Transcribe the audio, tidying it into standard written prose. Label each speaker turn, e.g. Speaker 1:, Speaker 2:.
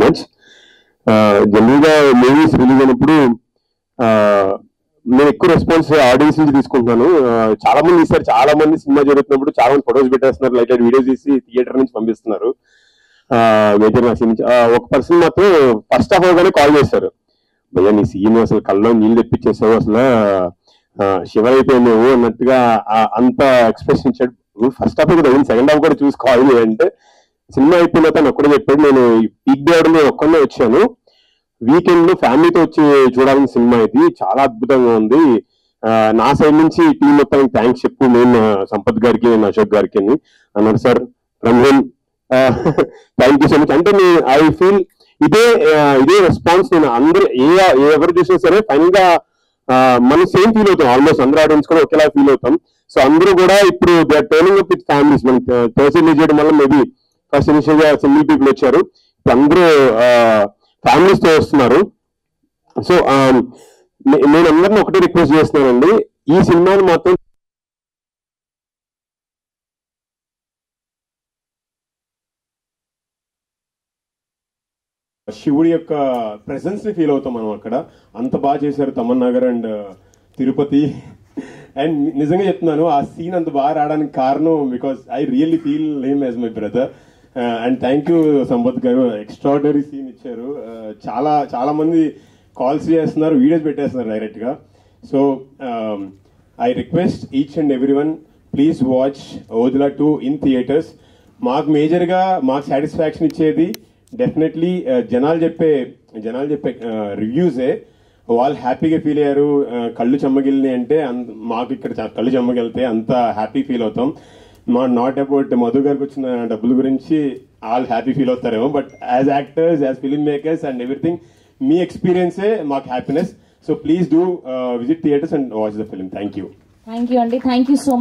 Speaker 1: Much. జనరల్గా movies release అయినప్పుడు నేను ఎక్కువ రెస్పాన్స్ ఆడియన్స్ నుంచి తీసుకుంటున్నాను. చాలా మంది ఇస్తారు, చాలా మంది సినిమా జరుగుతున్నప్పుడు చాలా మంది ఫొటోస్ పెట్టేస్తున్నారు, లైట్ వీడియోస్ తీసి థియేటర్ నుంచి పంపిస్తున్నారు. మేజర్ నా సీన్ ఒక పర్సన్ మాత్రం ఫస్ట్ హాఫ్ అవగానే కాల్ చేశారు, భయ్యా నీ సీన్ అసలు కళ్ళలో నీళ్ళు తెప్పించేసావు, అసలు షివర్ అయిపోయినావు అన్నట్టుగా అంత ఎక్స్ప్రెషన్ ఇచ్చాడు. ఫస్ట్ హాఫ్ కూడా సెకండ్ హాఫ్ కూడా చూసి కాల్ చేయంటే సినిమా అయిపోయిన తను ఒక్కడే చెప్పాడు, నేను పీక్ డే నేను ఒక్కడే వచ్చాను, వీకెండ్ లో ఫ్యామిలీతో వచ్చి చూడాల్సిన సినిమా ఇది, చాలా అద్భుతంగా ఉంది, నా సైడ్ నుంచి టీం మొత్తానికి థ్యాంక్స్ చెప్పు, నేను సంపత్ గారికి నేను అశోక్ గారికి అన్నారు. Sir from him thank you so much. అంటే ఐ ఫీల్ ఇదే రెస్పాన్స్ నేను అందరూ ఎవరు చూసినా సరే ఫైనల్ గా మనం సేమ్ ఫీల్ అవుతాం, ఆల్మోస్ట్ అందరూ ఆడియన్స్ కూడా ఒకేలా ఫీల్ అవుతాం. సో అందరూ కూడా ఇప్పుడు they are turning up with families. మనం థర్స్డే రిలీజ్ చేయడం వల్ల మేబీ ఫస్ట్ ఇనిషియల్ గా సింగిల్ పీపుల్ వచ్చారు, ఇప్పుడు అందరూ ఫ్యామిలీస్ తో వస్తున్నారు. సో నేను అందరిని ఒకటే రిక్వెస్ట్ చేస్తున్నానండి, ఈ సినిమాని మాత్రం శివుడి యొక్క ప్రెసెన్స్ ని ఫీల్ అవుతాం మనం అక్కడ. అంత బాగా చేశారు తమన్నా గారు అండ్ తిరుపతి. అండ్ నిజంగా చెప్తున్నాను, ఆ సీన్ అంత బాగా రావడానికి కారణం because I really feel him as my brother. And thank you Sampath గారు, ఎక్స్ట్రాడనరీ సీన్ ఇచ్చారు. చాలా చాలా మంది కాల్స్ చేస్తున్నారు, వీడియోస్ పెట్టేస్తున్నారు డైరెక్ట్ గా. So I request each and every one, please watch Odela 2 in theatres. మాకు మేజర్ గా మాకు సాటిస్ఫాక్షన్ ఇచ్చేది డెఫినెట్లీ జనాలు చెప్పే రివ్యూసే. వాళ్ళు హ్యాపీగా ఫీల్ అయ్యారు, కళ్ళు చెమ్మగిలినాయి అంటే మాకు ఇక్కడ కళ్ళు చెమ్మగిలితే అంత హ్యాపీ ఫీల్ అవుతాం. నాట్ అబౌట్ మధు గారికి వచ్చిన డబ్బుల గురించి వాళ్ళు హ్యాపీ ఫీల్ అవుతారేమో, but as actors, as film makers and everything మీ ఎక్స్పీరియన్సే మాకు happiness. So please do visit theatres and watch the film. Thank you.
Speaker 2: Thank you అండి, థ్యాంక్ యూ సో మచ్.